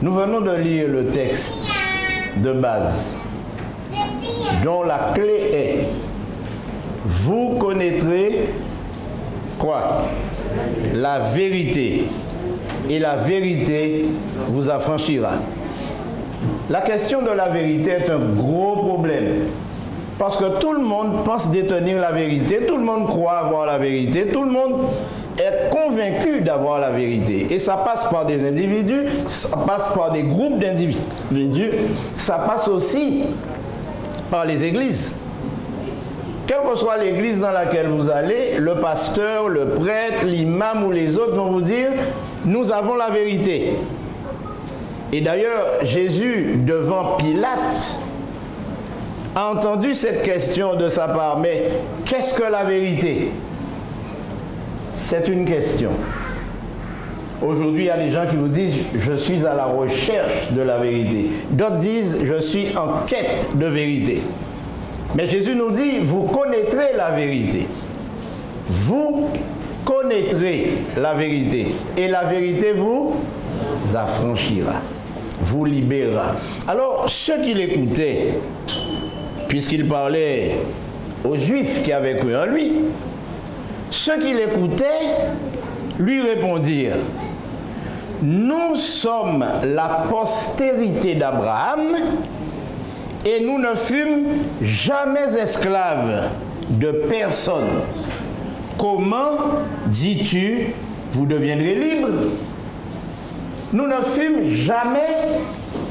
Nous venons de lire le texte de base, dont la clé est « Vous connaîtrez quoi? La vérité, et la vérité vous affranchira. » La question de la vérité est un gros problème, parce que tout le monde pense détenir la vérité, tout le monde croit avoir la vérité, tout le monde est convaincu d'avoir la vérité. Et ça passe par des individus, ça passe par des groupes d'individus, ça passe aussi par les églises. Quelle que soit l'église dans laquelle vous allez, le pasteur, le prêtre, l'imam ou les autres vont vous dire « Nous avons la vérité ». Et d'ailleurs, Jésus, devant Pilate, a entendu cette question de sa part. Mais qu'est-ce que la vérité? C'est une question. Aujourd'hui, il y a des gens qui vous disent « Je suis à la recherche de la vérité ». D'autres disent « Je suis en quête de vérité ». Mais Jésus nous dit « Vous connaîtrez la vérité ». Vous connaîtrez la vérité. Et la vérité vous affranchira, vous libérera. Alors, ceux qui l'écoutaient, puisqu'il parlait aux Juifs qui avaient cru en lui, ceux qui l'écoutaient lui répondirent « Nous sommes la postérité d'Abraham et nous ne fûmes jamais esclaves de personne. Comment, dis-tu, vous deviendrez libres? Nous ne fûmes jamais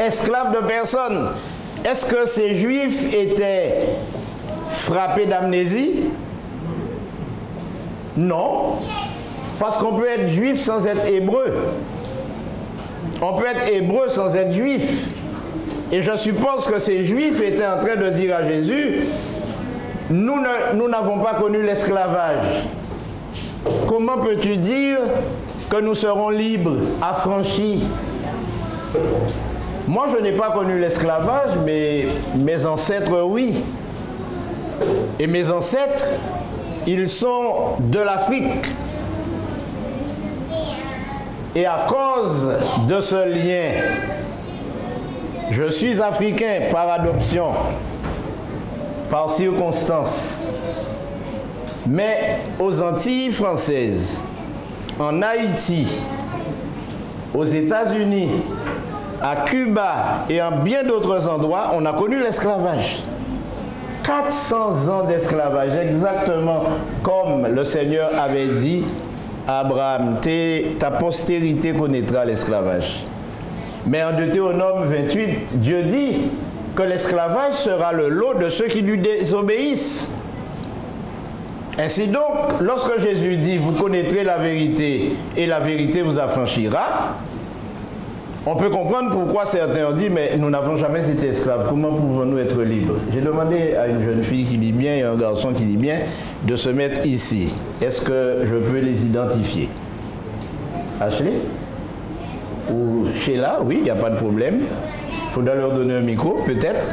esclaves de personne. » Est-ce que ces Juifs étaient frappés d'amnésie? Non, parce qu'on peut être juif sans être hébreu. On peut être hébreu sans être juif. Et je suppose que ces Juifs étaient en train de dire à Jésus, nous n'avons pas connu l'esclavage. Comment peux-tu dire que nous serons libres, affranchis? Moi, je n'ai pas connu l'esclavage, mais mes ancêtres, oui. Et mes ancêtres, ils sont de l'Afrique. Et à cause de ce lien, je suis africain par adoption, par circonstance. Mais aux Antilles françaises, en Haïti, aux États-Unis, à Cuba et en bien d'autres endroits, on a connu l'esclavage. 400 ans d'esclavage, exactement comme le Seigneur avait dit à Abraham, ta postérité connaîtra l'esclavage. Mais en Deutéronome 28, Dieu dit que l'esclavage sera le lot de ceux qui lui désobéissent. Ainsi donc, lorsque Jésus dit « Vous connaîtrez la vérité et la vérité vous affranchira », on peut comprendre pourquoi certains ont dit « Mais nous n'avons jamais été esclaves, comment pouvons-nous être libres ?» J'ai demandé à une jeune fille qui lit bien et à un garçon qui lit bien de se mettre ici. Est-ce que je peux les identifier? Ashley? Ou Sheila? Oui, il n'y a pas de problème. Il faudra leur donner un micro, peut-être.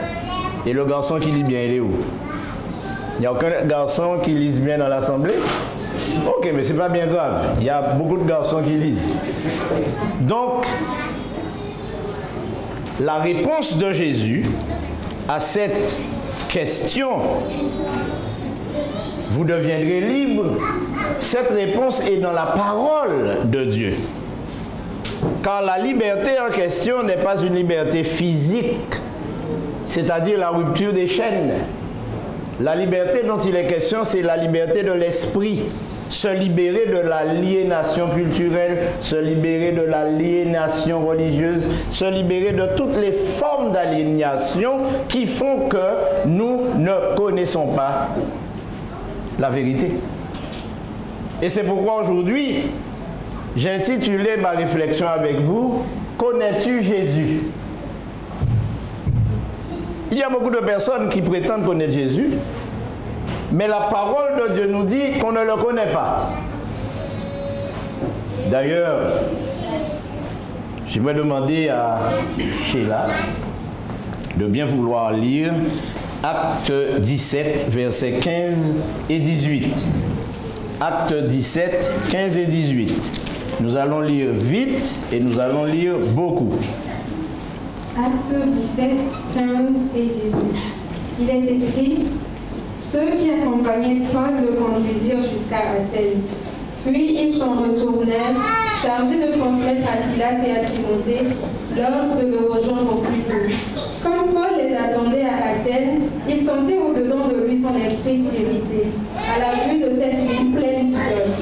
Et le garçon qui lit bien, il est où? Il n'y a aucun garçon qui lise bien dans l'assemblée? Ok, mais c'est pas bien grave. Il y a beaucoup de garçons qui lisent. Donc, la réponse de Jésus à cette question, vous deviendrez libre, cette réponse est dans la parole de Dieu. Car la liberté en question n'est pas une liberté physique, c'est-à-dire la rupture des chaînes. La liberté dont il est question, c'est la liberté de l'esprit. Se libérer de l'aliénation culturelle, se libérer de l'aliénation religieuse, se libérer de toutes les formes d'aliénation qui font que nous ne connaissons pas la vérité. Et c'est pourquoi aujourd'hui, j'ai intitulé ma réflexion avec vous, « Connais-tu Jésus ?» Il y a beaucoup de personnes qui prétendent connaître Jésus, mais la parole de Dieu nous dit qu'on ne le connaît pas. D'ailleurs, j'aimerais demander à Sheila de bien vouloir lire Acte 17, versets 15 et 18. Acte 17, 15 et 18. Nous allons lire vite et nous allons lire beaucoup. Actes 17, 15 et 18. Il est écrit: ceux qui accompagnaient Paul le conduisirent jusqu'à Athènes. Puis ils s'en retournèrent, chargés de transmettre à Silas et à Timothée l'ordre de le rejoindre au plus tôt. Comme Paul les attendait à Athènes, il sentait au-dedans de lui son esprit s'irriter, à la vue de cette ville pleine d'idoles.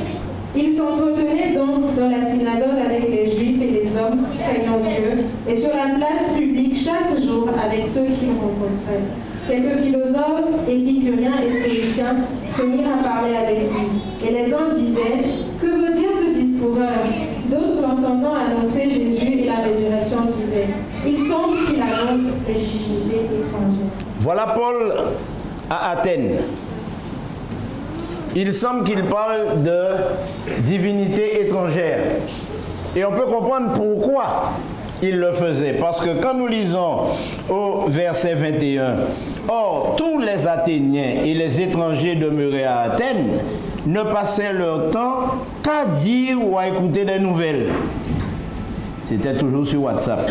Il s'entretenait donc dans la synagogue avec les Juifs et les hommes craignant Dieu, et sur la place publique chaque jour avec ceux qu'il rencontrait. Quelques philosophes, épicuriens et stoïciens se mirent à parler avec lui. Et les uns disaient: que veut dire ce discoureur? D'autres, l'entendant annoncer Jésus et la résurrection, disaient: il semble qu'il annonce les divinités étrangères. Voilà Paul à Athènes. Il semble qu'il parle de divinité étrangère. Et on peut comprendre pourquoi il le faisait. Parce que quand nous lisons au verset 21, « Or, tous les Athéniens et les étrangers demeurés à Athènes ne passaient leur temps qu'à dire ou à écouter des nouvelles. » C'était toujours sur WhatsApp.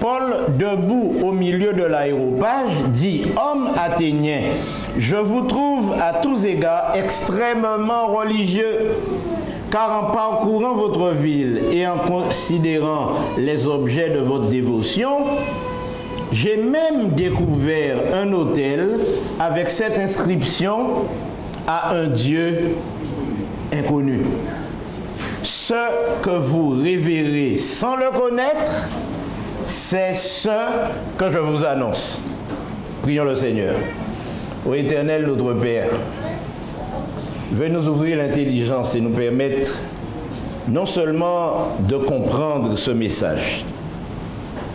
Paul, debout au milieu de l'aéropage, dit: « Hommes athéniens, je vous trouve à tous égards extrêmement religieux. Car en parcourant votre ville et en considérant les objets de votre dévotion, j'ai même découvert un autel avec cette inscription: à un Dieu inconnu. Ce que vous révérez sans le connaître, c'est ce que je vous annonce. » Prions le Seigneur. Ô Éternel, notre Père, veuille nous ouvrir l'intelligence et nous permettre non seulement de comprendre ce message,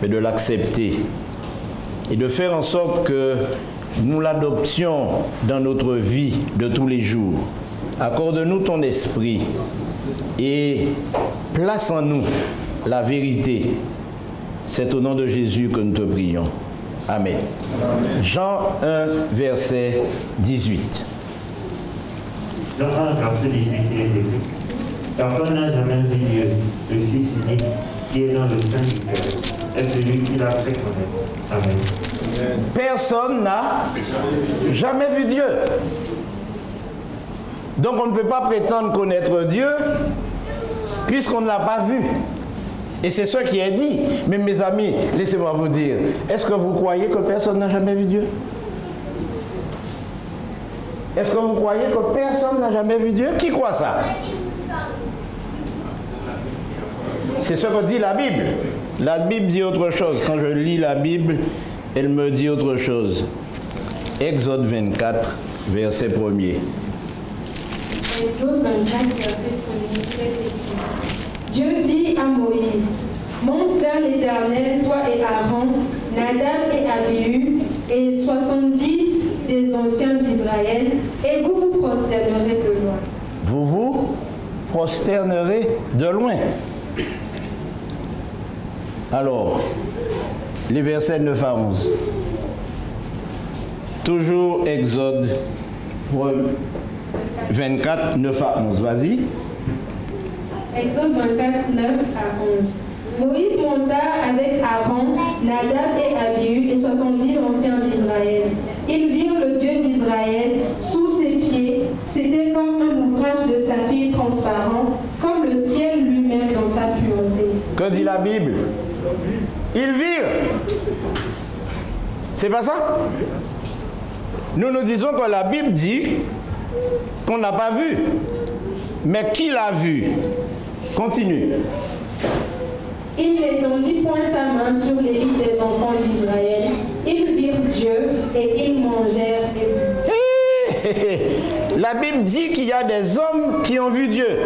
mais de l'accepter et de faire en sorte que nous l'adoptions dans notre vie de tous les jours. Accorde-nous ton esprit et place en nous la vérité. C'est au nom de Jésus que nous te prions. Amen. Amen. Jean 1, verset 18. Jean 1, verset 18, il est écrit: personne n'a jamais vu Dieu, le Fils unique, qui est dans le sein du cœur, est celui qui l'a fait connaître. Amen. Personne n'a jamais vu Dieu. Donc on ne peut pas prétendre connaître Dieu puisqu'on ne l'a pas vu. Et c'est ce qui est dit. Mais mes amis, laissez-moi vous dire, est-ce que vous croyez que personne n'a jamais vu Dieu? Est-ce que vous croyez que personne n'a jamais vu Dieu? Qui croit ça? C'est ce que dit la Bible. La Bible dit autre chose. Quand je lis la Bible, elle me dit autre chose. Exode 24, verset 1er. Exode 24, verset 1er. Dieu dit à Moïse: monte vers l'Éternel, toi et Aaron, Nadab et Abihu, et 70 des anciens d'Israël, et vous vous prosternerez de loin. Vous vous prosternerez de loin. Alors, les versets 9 à 11. Toujours Exode 24, 9 à 11. Vas-y. Exode 24, 9 à 11. Moïse monta avec Aaron, Nadab et Abihu et 70 anciens d'Israël. Ils virent le Dieu d'Israël sous ses pieds. C'était comme un ouvrage de saphir transparent, comme le ciel lui-même dans sa pureté. Que dit la Bible? Ils virent. C'est pas ça? Nous nous disons que la Bible dit qu'on n'a pas vu. Mais qui l'a vu? Continue. Il n'étendit point sa main sur les lits des enfants d'Israël. Ils virent Dieu et ils mangèrent et burent. La Bible dit qu'il y a des hommes qui ont vu Dieu.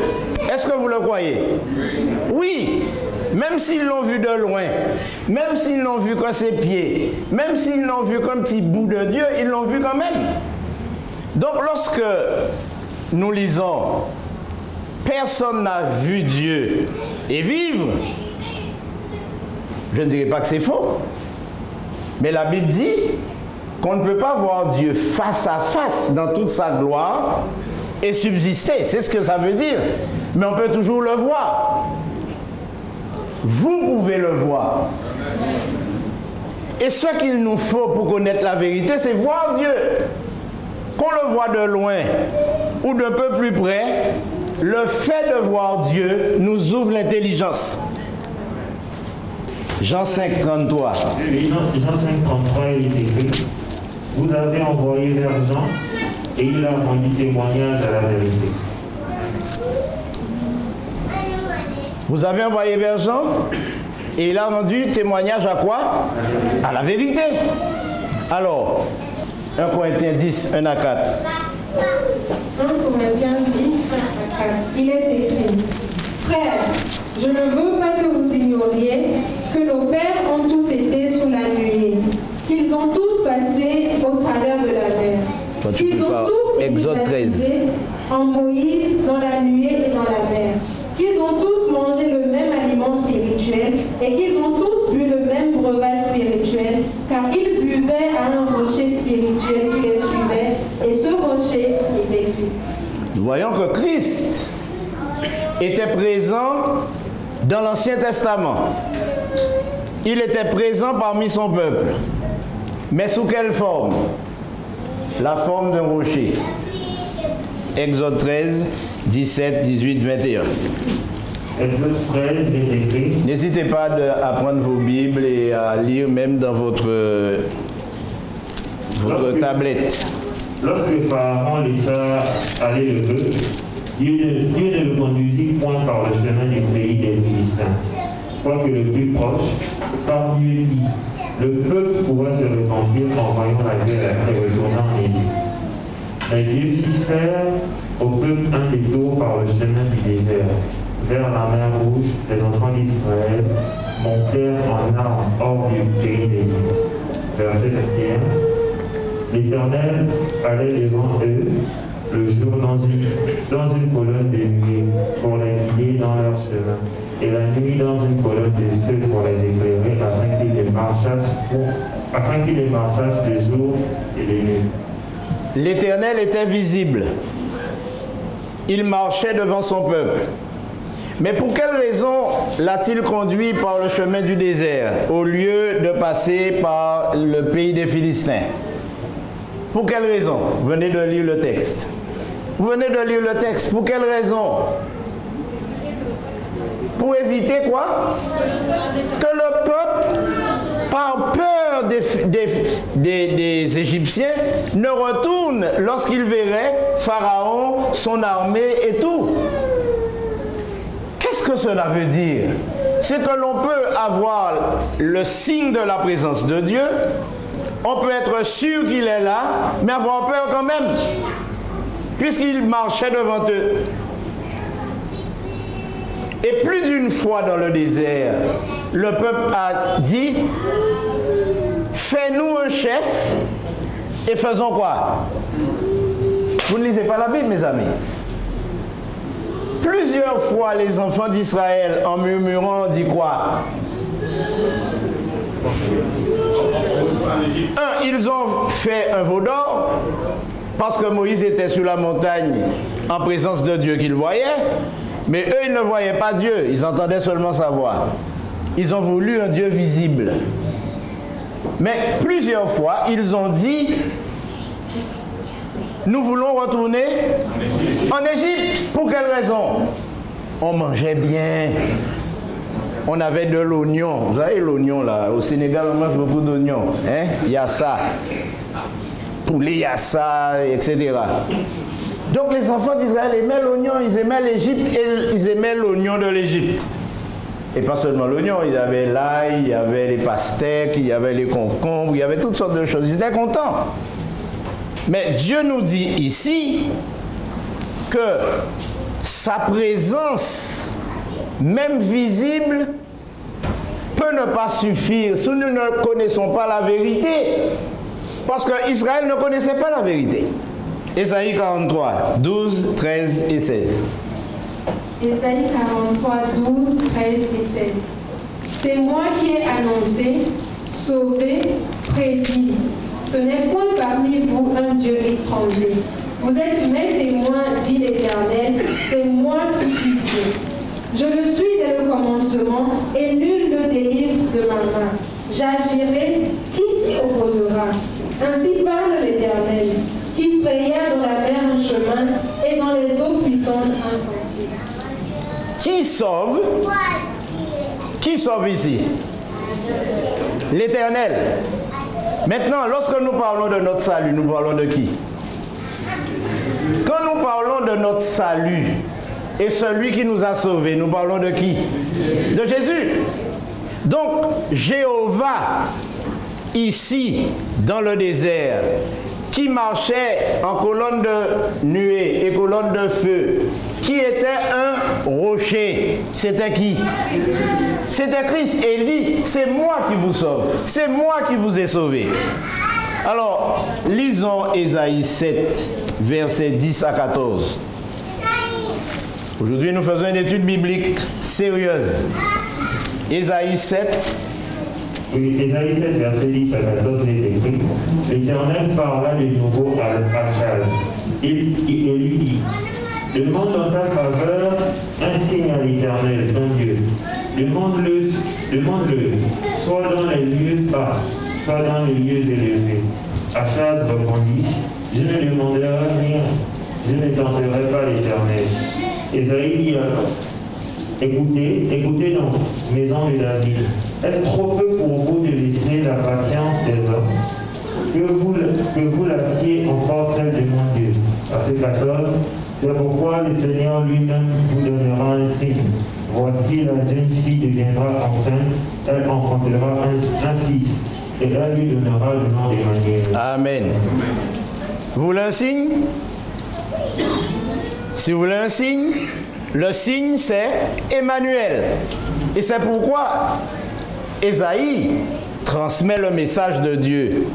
Est-ce que vous le croyez? Oui. Même s'ils l'ont vu de loin, même s'ils l'ont vu que ses pieds, même s'ils l'ont vu comme petit bout de Dieu, ils l'ont vu quand même. Donc lorsque nous lisons « Personne n'a vu Dieu et vivre », je ne dirais pas que c'est faux. Mais la Bible dit qu'on ne peut pas voir Dieu face à face dans toute sa gloire et subsister. C'est ce que ça veut dire. Mais on peut toujours le voir. Vous pouvez le voir. Et ce qu'il nous faut pour connaître la vérité, c'est voir Dieu. Qu'on le voit de loin ou d'un peu plus près, le fait de voir Dieu nous ouvre l'intelligence. Jean 5, 33. Jean 5, 33, il est écrit: vous avez envoyé vers Jean et il a rendu témoignage à la vérité. Vous avez envoyé vers Jean et il a rendu témoignage à quoi? À la vérité. Alors, 1 Corinthiens 10, 1 à 4. 1 Corinthiens 10, 1 à 4. Il est écrit: frères, je ne veux pas que vous ignoriez que nos pères ont tous été sous la nuée, qu'ils ont tous passé au travers de la mer, qu'ils ont tous été baptisés en Moïse dans la nuée et dans la mer, qu'ils ont tous mangé le même aliment spirituel et qu'ils ont tous bu le même breuvage spirituel, car ils buvaient à un rocher spirituel qui les suivait, et ce rocher était Christ. Nous voyons que Christ était présent dans l'Ancien Testament. Il était présent parmi son peuple. Mais sous quelle forme? La forme d'un rocher. Exode 13, 17, 18, 21. Exode 13 est écrit. N'hésitez pas à prendre vos Bibles et à lire même dans votre tablette. Lorsque Pharaon laissa aller le peuple, Dieu ne le conduisit point par le chemin du pays des Philistins, quoique le plus proche, par mieux dit, le peuple pourra se repentir en voyant la guerre et retournant en Égypte. Mais Dieu fit faire au peuple un détour par le chemin du désert, vers la mer Rouge. Les enfants d'Israël montèrent en armes hors du pays d'Égypte. Verset 21. L'Éternel allait devant eux le jour dans une colonne de nuée pour les guider dans leur chemin, et la nuit dans une colonne de feu pour les éclairer, afin qu'ils les marchassent de jour et de nuit. L'Éternel était visible. Il marchait devant son peuple. Mais pour quelle raison l'a-t-il conduit par le chemin du désert, au lieu de passer par le pays des Philistins? Pour quelle raison? Vous venez de lire le texte. Vous venez de lire le texte. Pour quelle raison? Pour éviter quoi? Que le peuple, par peur des Égyptiens, ne retourne lorsqu'il verrait Pharaon, son armée et tout. Qu'est-ce que cela veut dire? C'est que l'on peut avoir le signe de la présence de Dieu. On peut être sûr qu'il est là, mais avoir peur quand même, puisqu'il marchait devant eux. Et plus d'une fois dans le désert, le peuple a dit: fais-nous un chef et faisons quoi? Vous ne lisez pas la Bible, mes amis? Plusieurs fois, les enfants d'Israël, en murmurant, ont dit quoi? Ils ont fait un veau d'or parce que Moïse était sur la montagne en présence de Dieu qu'il voyait, mais eux, ils ne voyaient pas Dieu, ils entendaient seulement sa voix. Ils ont voulu un Dieu visible. Mais plusieurs fois, ils ont dit: nous voulons retourner en Égypte. Pour quelle raison? On mangeait bien. On avait de l'oignon. Vous savez l'oignon là, au Sénégal on mange beaucoup d'oignons. Hein? Il y a ça. Poulet, il y a ça, etc. Donc les enfants d'Israël aimaient l'oignon, ils aimaient l'Égypte et ils aimaient l'oignon de l'Égypte. Et pas seulement l'oignon, il y avait l'ail, il y avait les pastèques, il y avait les concombres, il y avait toutes sortes de choses. Ils étaient contents. Mais Dieu nous dit ici que sa présence, même visible, peut ne pas suffire si nous ne connaissons pas la vérité. Parce qu'Israël ne connaissait pas la vérité. Ésaïe 43, 12, 13 et 16. Ésaïe 43, 12, 13 et 16. C'est moi qui ai annoncé, sauvé, prédit. Ce n'est point parmi vous un Dieu étranger. Vous êtes mes témoins, dit l'Éternel, c'est moi qui suis Dieu. Je le suis dès le commencement, et nul ne délivre de ma main. J'agirai, qui s'y opposera? Ainsi parle l'Éternel, qui fraya dans la mer un chemin et dans les eaux puissantes un sentier. Qui sauve? Qui sauve ici? L'Éternel. Maintenant, lorsque nous parlons de notre salut, nous parlons de qui? Quand nous parlons de notre salut et celui qui nous a sauvés, nous parlons de qui? De Jésus. Donc, Jéhovah, ici, dans le désert, qui marchait en colonne de nuée et colonne de feu, qui était un rocher, c'était qui? C'était Christ. Et il dit, c'est moi qui vous sauve, c'est moi qui vous ai sauvé. Alors, lisons Ésaïe 7, versets 10 à 14. Aujourd'hui, nous faisons une étude biblique sérieuse. Ésaïe 7. Oui, Ésaïe 7, verset 10 à 14, il est écrit: L'Éternel parla de nouveau à Achaz. Il lui dit: demande en ta faveur un signe à l'Éternel, ton Dieu. Demande-le, soit dans les lieux bas, soit dans les lieux élevés. Achaz répondit: je ne demanderai rien, je ne tenterai pas l'Éternel. Ésaïe dit alors: écoutez donc, maison de David, est-ce trop peu pour vous de laisser la patience des hommes, que vous lassiez encore celle de mon Dieu? Verset 14, c'est pourquoi le Seigneur lui-même vous donnera un signe. Voici, la jeune fille deviendra enceinte, elle enfantera un fils, et elle lui donnera le nom d'Emmanuel. Amen. Vous voulez un signe? Si vous voulez un signe, le signe c'est Emmanuel. Et c'est pourquoi Ésaïe transmet le message de Dieu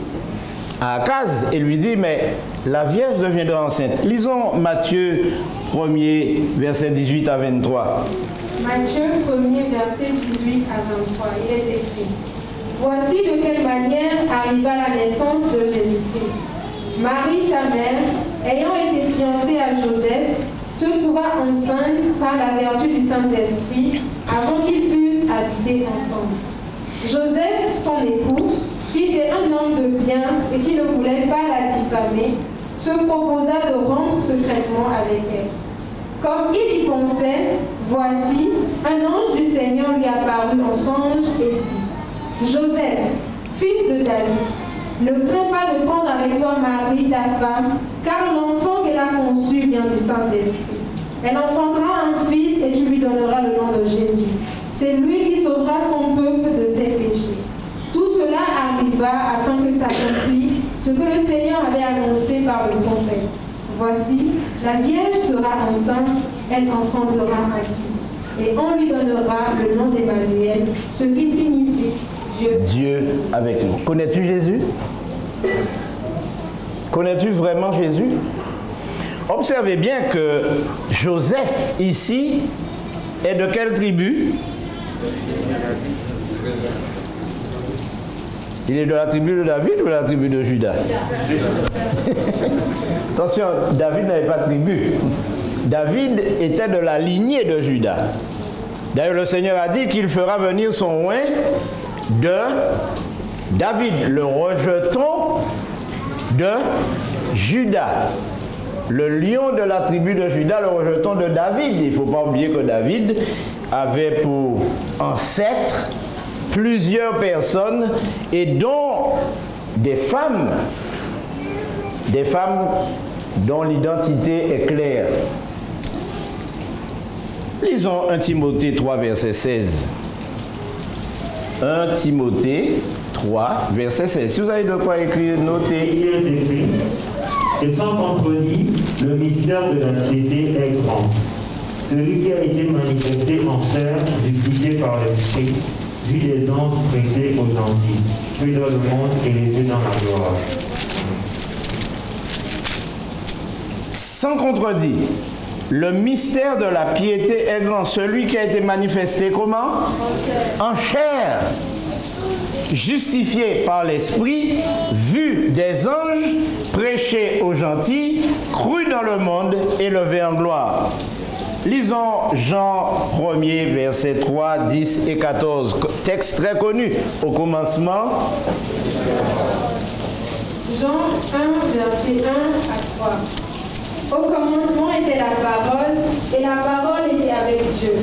à Achaz et lui dit, mais la Vierge deviendra enceinte. Lisons Matthieu 1er, verset 18 à 23. Matthieu 1er, verset 18 à 23, il est écrit: voici de quelle manière arriva la naissance de Jésus-Christ. Marie, sa mère, ayant été fiancée à Joseph, se trouva enceinte par la vertu du Saint-Esprit avant qu'ils puissent habiter ensemble. Joseph, son époux, qui était un homme de bien et qui ne voulait pas la diffamer, se proposa de rompre secrètement avec elle. Comme il y pensait, voici, un ange du Seigneur lui apparut en songe et dit: Joseph, fils de David, ne crains pas de prendre avec toi Marie, ta femme, car l'enfant qu'elle a conçu vient du Saint-Esprit. Elle enfantera un fils et tu lui donneras le nom de Jésus. C'est lui qui sauvera son peuple de ses péchés. Tout cela arriva afin que s'accomplisse ce que le Seigneur avait annoncé par le prophète. Voici, la Vierge sera enceinte, elle enfantera un fils. Et on lui donnera le nom d'Emmanuel, ce qui signifie Dieu avec nous. Connais-tu Jésus? Connais-tu vraiment Jésus? Observez bien que Joseph, ici, est de quelle tribu? Il est de la tribu de David ou de la tribu de Juda? Attention, David n'avait pas de tribu. David était de la lignée de Juda. D'ailleurs, le Seigneur a dit qu'il fera venir son oint de David, le rejeton de Juda. Le lion de la tribu de Juda, le rejeton de David. Il ne faut pas oublier que David avait pour ancêtre plusieurs personnes et dont des femmes dont l'identité est claire. Lisons 1 Timothée 3, verset 16. 1 Timothée 3, verset 16. Si vous avez de quoi écrire, notez. Et sans contredit, le mystère de la piété est grand. Celui qui a été manifesté en chair, justifié par l'Esprit, vu des anges prêtés aux gentils, cru dans le monde et élevé dans la gloire. Sans contredit, le mystère de la piété est grand. Celui qui a été manifesté comment? En chair. Justifié par l'Esprit, vu des anges, prêché aux gentils, cru dans le monde, élevé en gloire. Lisons Jean 1er, versets 3, 10 et 14. Texte très connu. Au commencement. Jean 1, verset 1 à 3. Au commencement était la parole, et la parole était avec Dieu.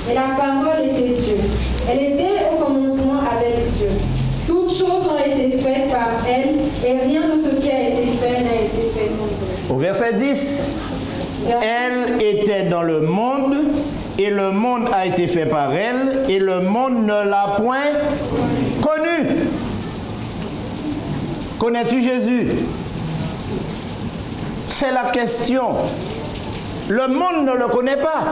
Et la parole était Dieu. Elle était au commencement avec Dieu. Toutes choses ont été faites par elle, et rien de ce qui a été fait n'a été fait sans elle. Au verset 10. Elle était dans le monde, et le monde a été fait par elle, et le monde ne l'a point connue. Connais-tu Jésus? C'est la question. Le monde ne le connaît pas.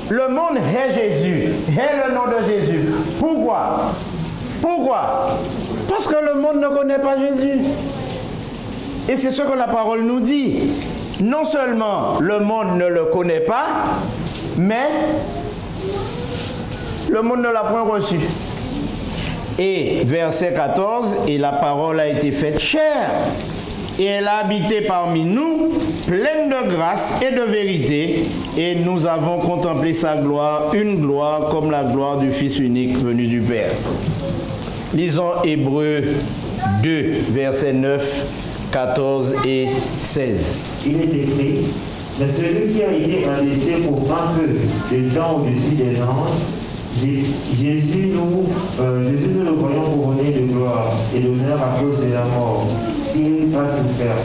Le monde est Jésus, est le nom de Jésus. Pourquoi? Pourquoi? Parce que le monde ne connaît pas Jésus. Et c'est ce que la parole nous dit. Non seulement le monde ne le connaît pas, mais le monde ne l'a point reçu. Et verset 14, et la parole a été faite chair, et elle a habité parmi nous, pleine de grâce et de vérité, et nous avons contemplé sa gloire, une gloire comme la gloire du Fils unique venu du Père. Lisons Hébreux 2, versets 9, 14 et 16. Il est écrit, mais celui qui a été abaissé pour un peu de temps au-dessus des anges, Jésus, nous le voyons couronné de gloire et d'honneur à cause de la mort qu'il a souffert,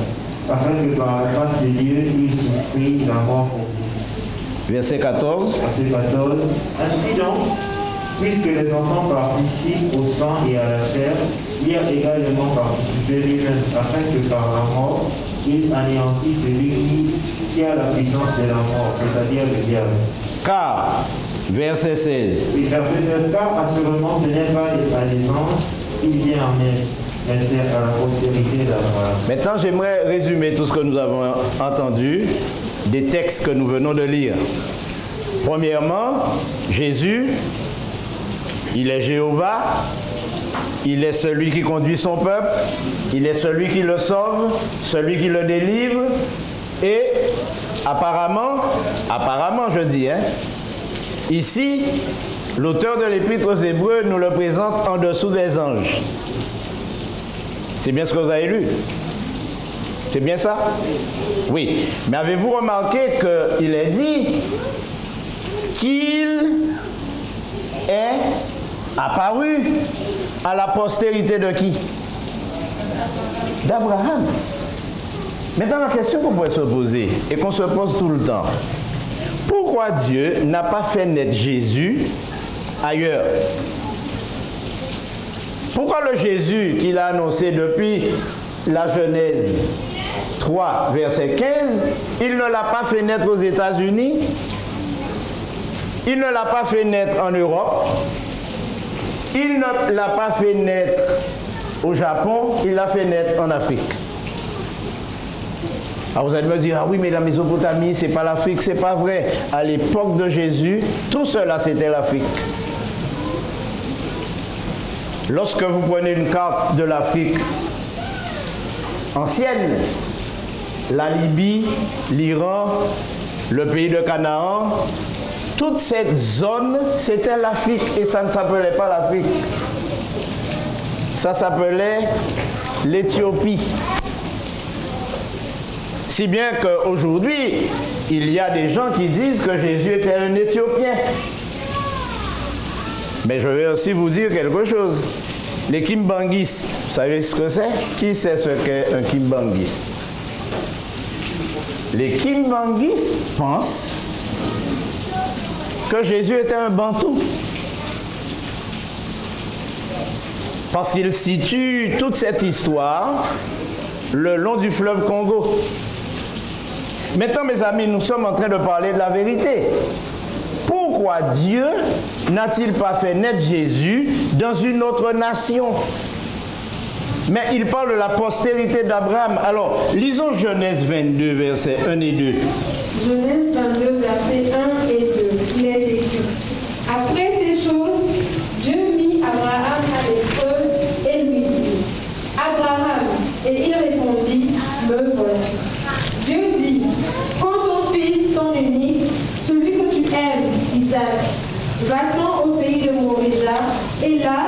afin que par la grâce de Dieu, il souffrit la mort pour nous. Verset 14. Verset 14. Ainsi donc, puisque les enfants participent au sang et à la chair, il a également participé lui-même, afin que par la mort, il anéantisse celui qui a la puissance de la mort, c'est-à-dire le diable. Car, verset 16. Et verset 16, car assurément ce n'est pas à des anges qu'il vient en aide, mais c'est à la postérité d'Abraham. Maintenant, j'aimerais résumer tout ce que nous avons entendu des textes que nous venons de lire. Premièrement, Jésus, il est Jéhovah, il est celui qui conduit son peuple, il est celui qui le sauve, celui qui le délivre, et apparemment je dis, ici, l'auteur de l'Épître aux Hébreux nous le présente en dessous des anges. C'est bien ce que vous avez lu? C'est bien ça? Oui. Mais avez-vous remarqué qu'il est dit qu'il est apparu à la postérité de qui? D'Abraham. Maintenant, la question qu'on pourrait se poser, et qu'on se pose tout le temps, pourquoi Dieu n'a pas fait naître Jésus ailleurs? Pourquoi le Jésus qu'il a annoncé depuis la Genèse 3, verset 15, il ne l'a pas fait naître aux États-Unis, il ne l'a pas fait naître en Europe, il ne l'a pas fait naître au Japon, il l'a fait naître en Afrique. Alors vous allez me dire, ah oui, mais la Mésopotamie, c'est pas l'Afrique, c'est pas vrai. À l'époque de Jésus, tout cela, c'était l'Afrique. Lorsque vous prenez une carte de l'Afrique ancienne, la Libye, l'Iran, le pays de Canaan, toute cette zone, c'était l'Afrique et ça ne s'appelait pas l'Afrique. Ça s'appelait l'Éthiopie. Si bien qu'aujourd'hui, il y a des gens qui disent que Jésus était un Éthiopien. Mais je vais aussi vous dire quelque chose. Les kimbanguistes, vous savez ce que c'est? Qui sait ce qu'est un kimbanguiste? Les kimbanguistes pensent que Jésus était un bantou. Parce qu'ils situent toute cette histoire le long du fleuve Congo. Maintenant, mes amis, nous sommes en train de parler de la vérité. Pourquoi Dieu n'a-t-il pas fait naître Jésus dans une autre nation? Mais il parle de la postérité d'Abraham. Alors, lisons Genèse 22, versets 1 et 2. Genèse 22, versets 1 et 2. Il est écrit. Après ces choses, Dieu mit Abraham à l'épreuve et lui dit, Abraham, et il répondit, me voici. Dieu dit, prends ton fils, ton unique, celui que tu va-t'en au pays de Moria, et là,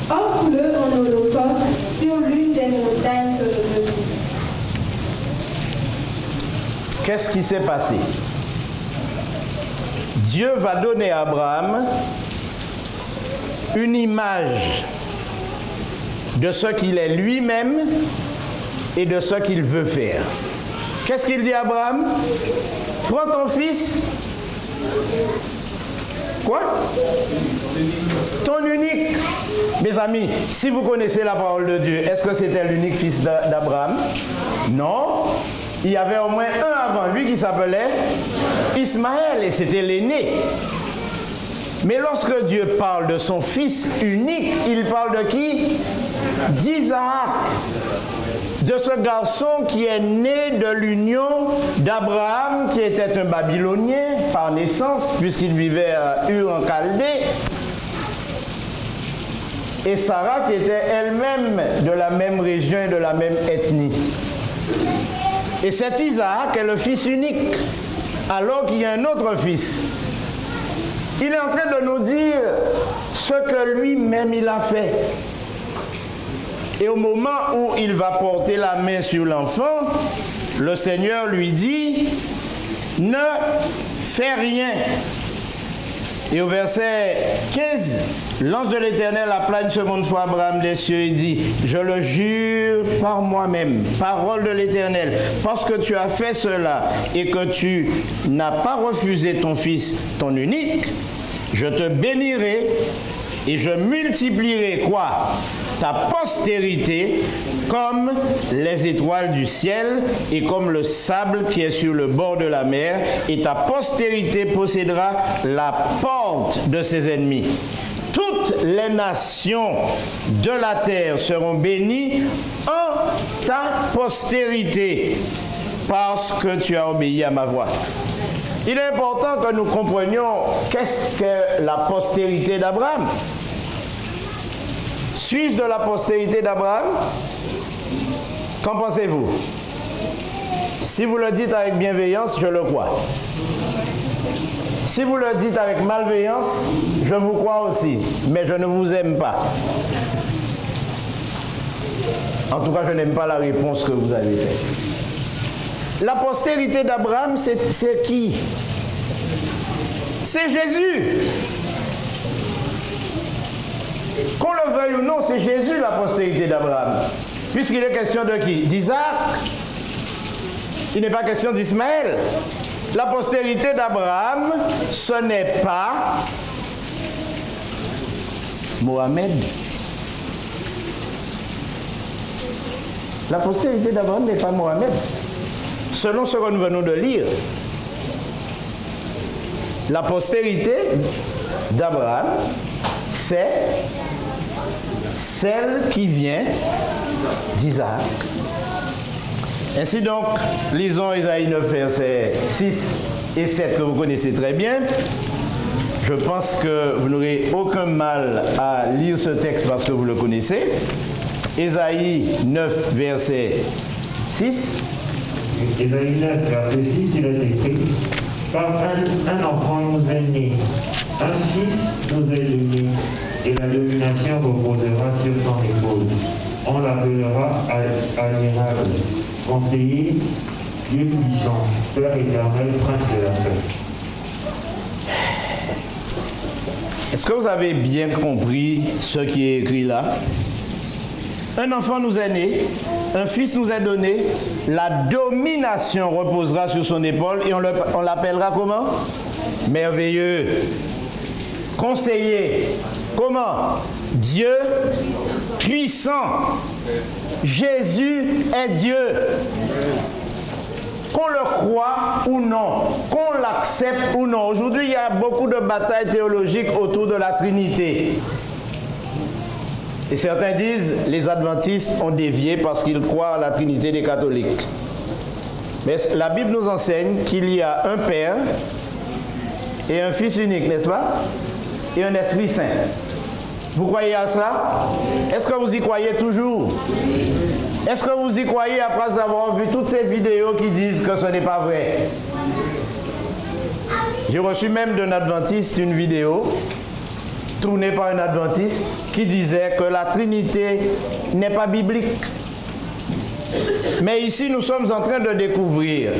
offre-le en holocauste sur l'une des montagnes que je te dis. Qu'est-ce qui s'est passé? Dieu va donner à Abraham une image de ce qu'il est lui-même et de ce qu'il veut faire. Qu'est-ce qu'il dit à Abraham? Prends ton fils. Quoi? Ton unique. Mes amis, si vous connaissez la parole de Dieu, est-ce que c'était l'unique fils d'Abraham? Non. Il y avait au moins un avant lui qui s'appelait Ismaël et c'était l'aîné. Mais lorsque Dieu parle de son fils unique, il parle de qui? D'Isaac. De ce garçon qui est né de l'union d'Abraham, qui était un Babylonien par naissance, puisqu'il vivait à Ur en Chaldée, et Sarah qui était elle-même de la même région et de la même ethnie. Et cet Isaac est le fils unique, alors qu'il y a un autre fils. Il est en train de nous dire ce que lui-même il a fait. Et au moment où il va porter la main sur l'enfant, le Seigneur lui dit, ne fais rien. Et au verset 15, l'ange de l'Éternel appela une seconde fois Abraham des cieux et dit, je le jure par moi-même, parole de l'Éternel, parce que tu as fait cela et que tu n'as pas refusé ton fils, ton unique, je te bénirai et je multiplierai quoi? Ta postérité comme les étoiles du ciel et comme le sable qui est sur le bord de la mer, et ta postérité possédera la porte de ses ennemis. Toutes les nations de la terre seront bénies en ta postérité, parce que tu as obéi à ma voix. Il est important que nous comprenions qu'est-ce que la postérité d'Abraham. Suis-je de la postérité d'Abraham? Qu'en pensez-vous? Si vous le dites avec bienveillance, je le crois. Si vous le dites avec malveillance, je vous crois aussi, mais je ne vous aime pas. En tout cas, je n'aime pas la réponse que vous avez faite. La postérité d'Abraham, c'est qui? C'est Jésus. Qu'on le veuille ou non, c'est Jésus la postérité d'Abraham. Puisqu'il est question de qui? D'Isaac. Il n'est pas question d'Ismaël. La postérité d'Abraham, ce n'est pas Mohamed. La postérité d'Abraham n'est pas Mohamed. Selon ce que nous venons de lire, la postérité d'Abraham, c'est celle qui vient d'Isaac. Ainsi donc, lisons Isaïe 9, versets 6 et 7 que vous connaissez très bien. Je pense que vous n'aurez aucun mal à lire ce texte parce que vous le connaissez. Isaïe 9, verset 6. Isaïe 9, verset 6, il est écrit, car un enfant nous est né, un fils nous est donné, et la domination reposera sur son épaule. On l'appellera admirable, conseiller, Dieu puissant, Père éternel, prince de la paix. Est-ce que vous avez bien compris ce qui est écrit là? Un enfant nous est né, un fils nous est donné, la domination reposera sur son épaule et on l'appellera comment? Merveilleux. Conseiller. Comment? Dieu puissant. Jésus est Dieu. Qu'on le croit ou non, qu'on l'accepte ou non. Aujourd'hui, il y a beaucoup de batailles théologiques autour de la Trinité. Et certains disent, les adventistes ont dévié parce qu'ils croient à la Trinité des catholiques. Mais la Bible nous enseigne qu'il y a un Père et un Fils unique, n'est-ce pas? Et un Esprit Saint. Vous croyez à cela? Est-ce que vous y croyez toujours? Est-ce que vous y croyez après avoir vu toutes ces vidéos qui disent que ce n'est pas vrai? Je J'ai reçu même d'un adventiste une vidéo tournée par un adventiste qui disait que la Trinité n'est pas biblique. Mais ici, nous sommes en train de découvrir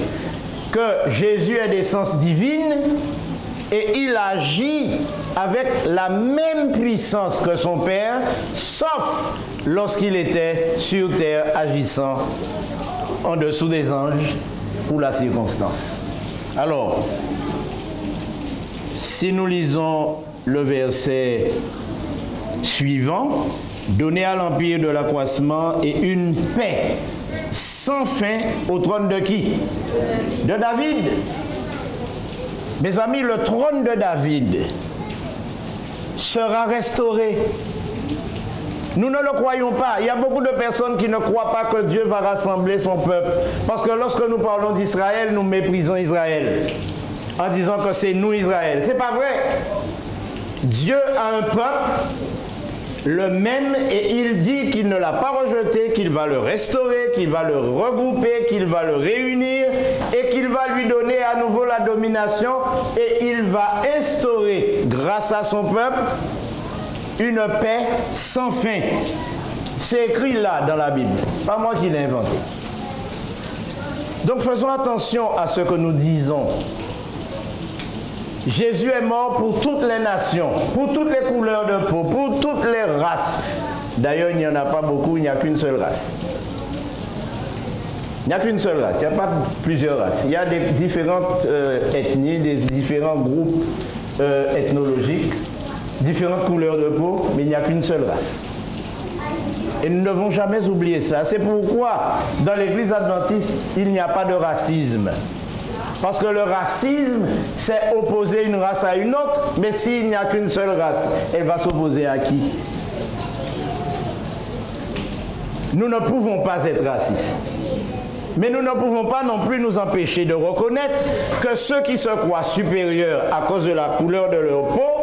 que Jésus est d'essence divine et il agit avec la même puissance que son Père, sauf lorsqu'il était sur terre agissant en dessous des anges pour la circonstance. Alors, si nous lisons le verset suivant, « Donner à l'empire de l'accroissement et une paix sans fin au trône de qui? De David. » Mes amis, le trône de David sera restauré. Nous ne le croyons pas. Il y a beaucoup de personnes qui ne croient pas que Dieu va rassembler son peuple. Parce que lorsque nous parlons d'Israël, nous méprisons Israël. En disant que c'est nous Israël. C'est pas vrai. Dieu a un peuple, le même, et il dit qu'il ne l'a pas rejeté, qu'il va le restaurer, qu'il va le regrouper, qu'il va le réunir et qu'il va lui donner à nouveau la domination et il va instaurer, grâce à son peuple, une paix sans fin. C'est écrit là dans la Bible, pas moi qui l'ai inventé. Donc faisons attention à ce que nous disons. Jésus est mort pour toutes les nations, pour toutes les couleurs de peau, pour toutes les races. D'ailleurs, il n'y en a pas beaucoup, il n'y a qu'une seule race. Il n'y a qu'une seule race, il n'y a pas plusieurs races. Il y a des différentes ethnies, des différents groupes ethnologiques, différentes couleurs de peau, mais il n'y a qu'une seule race. Et nous ne devons jamais oublier ça. C'est pourquoi, dans l'Église adventiste, il n'y a pas de racisme. Parce que le racisme, c'est opposer une race à une autre, mais s'il n'y a qu'une seule race, elle va s'opposer à qui? Nous ne pouvons pas être racistes. Mais nous ne pouvons pas non plus nous empêcher de reconnaître que ceux qui se croient supérieurs à cause de la couleur de leur peau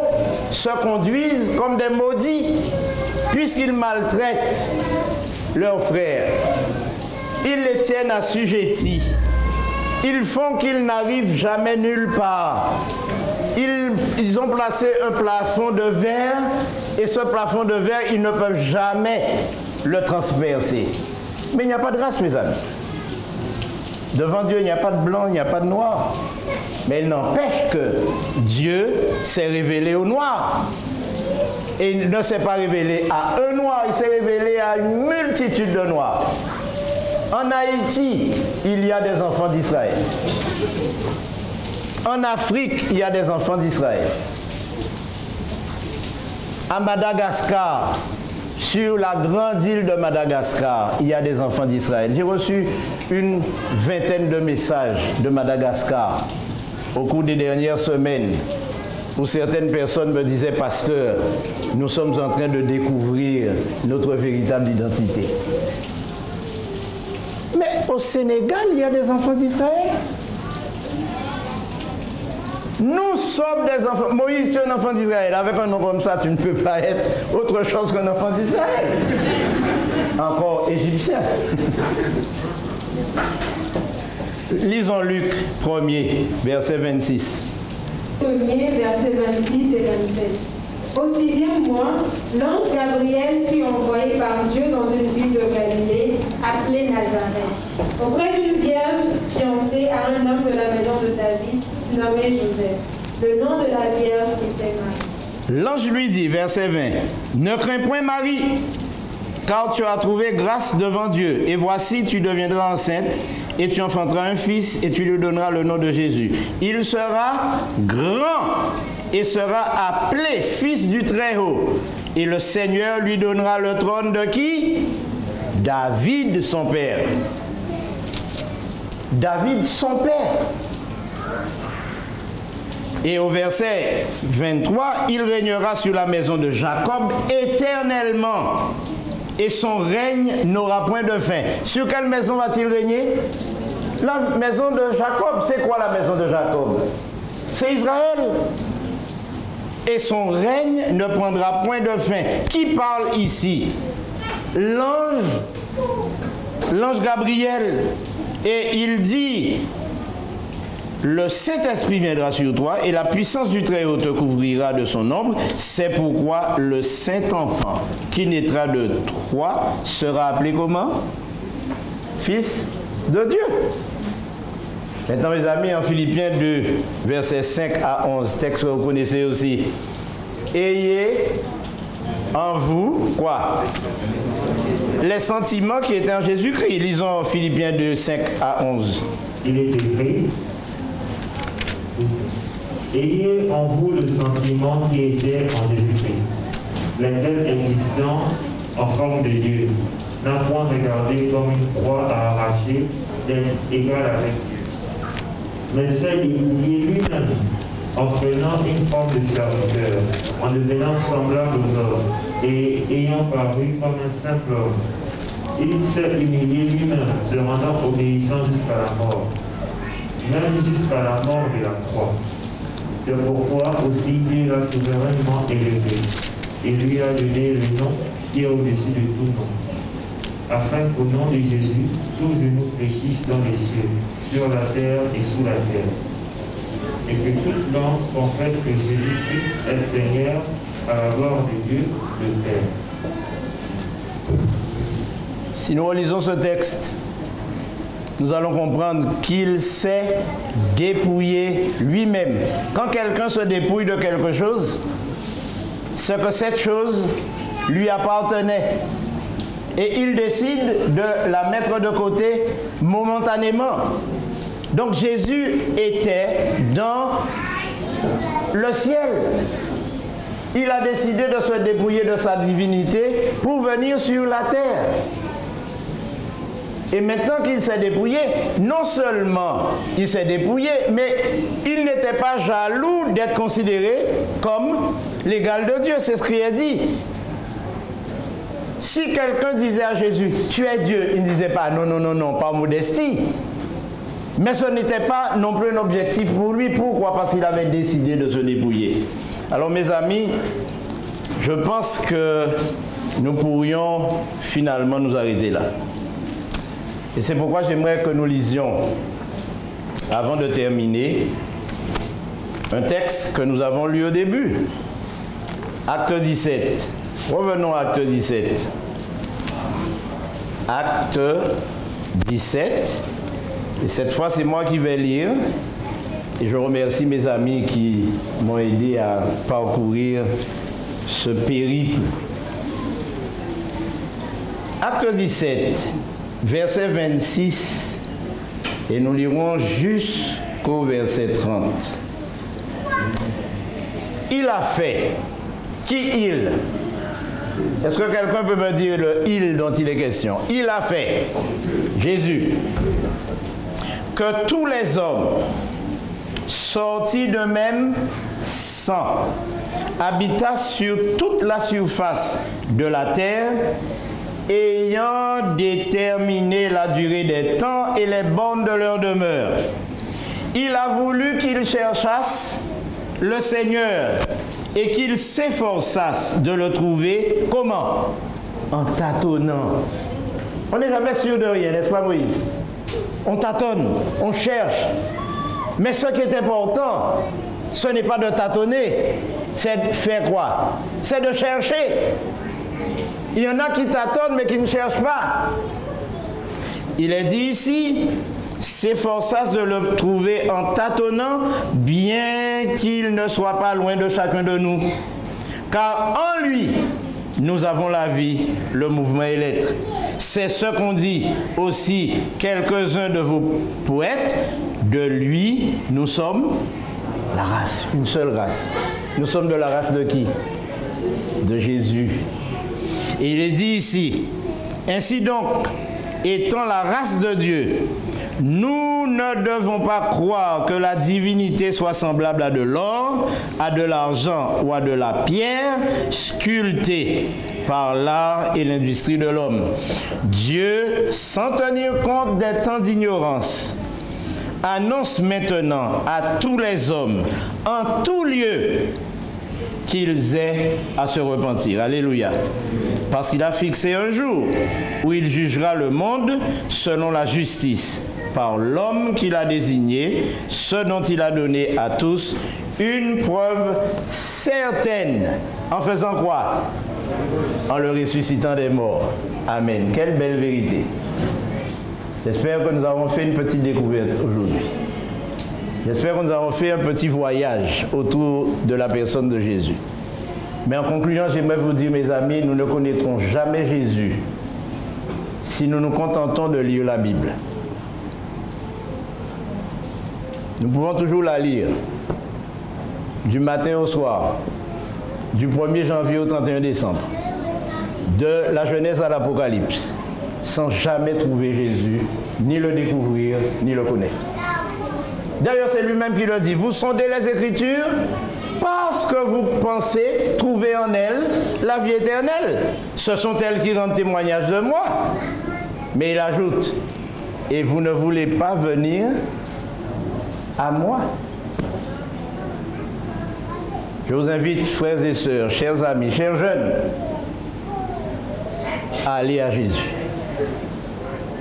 se conduisent comme des maudits, puisqu'ils maltraitent leurs frères. Ils les tiennent assujettis. Ils font qu'ils n'arrivent jamais nulle part. Ils ont placé un plafond de verre et ce plafond de verre, ils ne peuvent jamais le transpercer. Mais il n'y a pas de race, mes amis. Devant Dieu, il n'y a pas de blanc, il n'y a pas de noir. Mais il n'empêche que Dieu s'est révélé au noir. Et il ne s'est pas révélé à un noir, il s'est révélé à une multitude de noirs. En Haïti, il y a des enfants d'Israël. En Afrique, il y a des enfants d'Israël. À Madagascar, sur la grande île de Madagascar, il y a des enfants d'Israël. J'ai reçu une vingtaine de messages de Madagascar au cours des dernières semaines où certaines personnes me disaient « Pasteur, nous sommes en train de découvrir notre véritable identité. » Mais au Sénégal, il y a des enfants d'Israël. Nous sommes des enfants. Moïse, tu es un enfant d'Israël. Avec un nom comme ça, tu ne peux pas être autre chose qu'un enfant d'Israël. Encore égyptien. Lisons Luc 1er, verset 26. 1er, verset 26 et 27. Au 6e mois, l'ange Gabriel fut envoyé par Dieu dans une ville de Galilée, appelée Nazareth, auprès d'une vierge fiancée à un homme de la maison de David, nommé Joseph. Le nom de la vierge était Marie. L'ange lui dit, verset 20, « Ne crains point Marie, car tu as trouvé grâce devant Dieu, et voici, tu deviendras enceinte, et tu enfanteras un fils, et tu lui donneras le nom de Jésus. Il sera grand, et sera appelé fils du Très-Haut. Et le Seigneur lui donnera le trône de qui? David, son père. David, son père. Et au verset 23, il régnera sur la maison de Jacob éternellement. Et son règne n'aura point de fin. Sur quelle maison va-t-il régner? La maison de Jacob. C'est quoi la maison de Jacob? C'est Israël. Et son règne ne prendra point de fin. Qui parle ici? L'ange Gabriel. Et il dit, le Saint-Esprit viendra sur toi et la puissance du Très-Haut te couvrira de son ombre. C'est pourquoi le Saint-Enfant qui naîtra de toi sera appelé comment? Fils de Dieu. Maintenant, mes amis, en Philippiens 2, versets 5 à 11, texte que vous connaissez aussi. Ayez en vous, quoi? Les sentiments qui étaient en Jésus-Christ. Lisons Philippiens 2, 5 à 11. Il est écrit, ayez en vous le sentiment qui était en Jésus-Christ, lequel existant en forme de Dieu, n'a point regardé comme une croix à arracher d'être égal avec Dieu, mais s'est humilié lui-même en prenant une forme de serviteur, en devenant semblable aux hommes et ayant paru comme un simple homme. Il s'est humilié lui-même, se rendant obéissant jusqu'à la mort, même jusqu'à la mort de la croix. C'est pourquoi aussi Dieu l'a souverainement élevé et lui a donné le nom qui est au-dessus de tout nom, afin qu'au nom de Jésus, tous genoux fléchissent dans les cieux, sur la terre et sous la terre, et que toute langue confesse que Jésus-Christ est Seigneur à la gloire de Dieu, le Père. Si nous relisons ce texte, nous allons comprendre qu'il s'est dépouillé lui-même. Quand quelqu'un se dépouille de quelque chose, c'est que cette chose lui appartenait. Et il décide de la mettre de côté momentanément. Donc Jésus était dans le ciel. Il a décidé de se dépouiller de sa divinité pour venir sur la terre. Et maintenant qu'il s'est dépouillé, non seulement il s'est dépouillé, mais il n'était pas jaloux d'être considéré comme l'égal de Dieu. C'est ce qui est dit. Si quelqu'un disait à Jésus, tu es Dieu, il ne disait pas non, non, non, non, par modestie. Mais ce n'était pas non plus un objectif pour lui. Pourquoi? Parce qu'il avait décidé de se dépouiller. Alors mes amis, je pense que nous pourrions finalement nous arrêter là. Et c'est pourquoi j'aimerais que nous lisions, avant de terminer, un texte que nous avons lu au début. Acte 17. Revenons à Acte 17. Acte 17. Et cette fois, c'est moi qui vais lire. Et je remercie mes amis qui m'ont aidé à parcourir ce périple. Acte 17, verset 26. Et nous lirons jusqu'au verset 30. Il a fait. Qui il? Est-ce que quelqu'un peut me dire le il dont il est question? Il a fait. Jésus. Que tous les hommes sortis de même sang habitassent sur toute la surface de la terre, ayant déterminé la durée des temps et les bornes de leur demeure. Il a voulu qu'ils cherchassent le Seigneur et qu'ils s'efforçassent de le trouver. Comment? En tâtonnant. On n'est jamais sûr de rien, n'est-ce pas Moïse? On tâtonne, on cherche. Mais ce qui est important, ce n'est pas de tâtonner, c'est de faire quoi? C'est de chercher. Il y en a qui tâtonnent mais qui ne cherchent pas. Il est dit ici, s'efforçassent de le trouver en tâtonnant, bien qu'il ne soit pas loin de chacun de nous. Car en lui, nous avons la vie, le mouvement et l'être. C'est ce qu'ont dit aussi quelques-uns de vos poètes. De lui, nous sommes la race, une seule race. Nous sommes de la race de qui? De Jésus. Et il est dit ici, ainsi donc, étant la race de Dieu, nous ne devons pas croire que la divinité soit semblable à de l'or, à de l'argent ou à de la pierre, sculptée par l'art et l'industrie de l'homme. Dieu, sans tenir compte des temps d'ignorance, annonce maintenant à tous les hommes, en tout lieu, qu'ils aient à se repentir. Alléluia. Parce qu'il a fixé un jour où il jugera le monde selon la justice par l'homme qu'il a désigné, ce dont il a donné à tous une preuve certaine. En faisant quoi? En le ressuscitant des morts. Amen. Quelle belle vérité. J'espère que nous avons fait une petite découverte aujourd'hui. J'espère que nous avons fait un petit voyage autour de la personne de Jésus. Mais en conclusion, j'aimerais vous dire, mes amis, nous ne connaîtrons jamais Jésus si nous nous contentons de lire la Bible. Nous pouvons toujours la lire du matin au soir, du 1er janvier au 31 décembre, de la Genèse à l'Apocalypse, sans jamais trouver Jésus, ni le découvrir, ni le connaître. D'ailleurs, c'est lui-même qui le dit. Vous sondez les Écritures parce que vous pensez trouver en elles la vie éternelle. Ce sont elles qui rendent témoignage de moi. Mais il ajoute, et vous ne voulez pas venir à moi. Je vous invite, frères et sœurs, chers amis, chers jeunes, à aller à Jésus.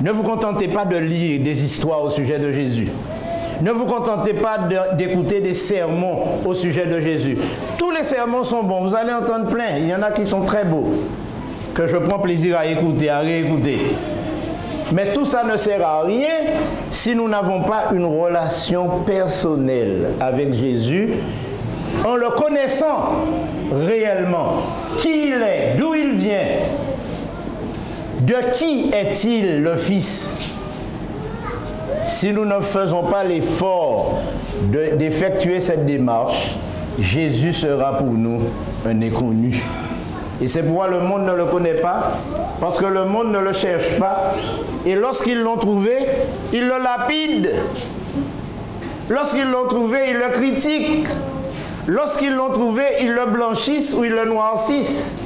Ne vous contentez pas de lire des histoires au sujet de Jésus. Ne vous contentez pas d'écouter des sermons au sujet de Jésus. Tous les sermons sont bons, vous allez entendre plein. Il y en a qui sont très beaux, que je prends plaisir à écouter, à réécouter. Mais tout ça ne sert à rien si nous n'avons pas une relation personnelle avec Jésus, en le connaissant réellement. Qui il est, d'où il vient, de qui est-il le Fils? Si nous ne faisons pas l'effort d'effectuer cette démarche, Jésus sera pour nous un inconnu. Et c'est pourquoi le monde ne le connaît pas, parce que le monde ne le cherche pas. Et lorsqu'ils l'ont trouvé, ils le lapident. Lorsqu'ils l'ont trouvé, ils le critiquent. Lorsqu'ils l'ont trouvé, ils le blanchissent ou ils le noircissent.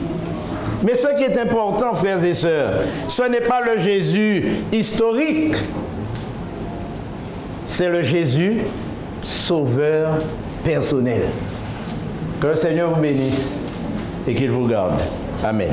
Mais ce qui est important, frères et sœurs, ce n'est pas le Jésus historique, c'est le Jésus sauveur personnel. Que le Seigneur vous bénisse et qu'il vous garde. Amen.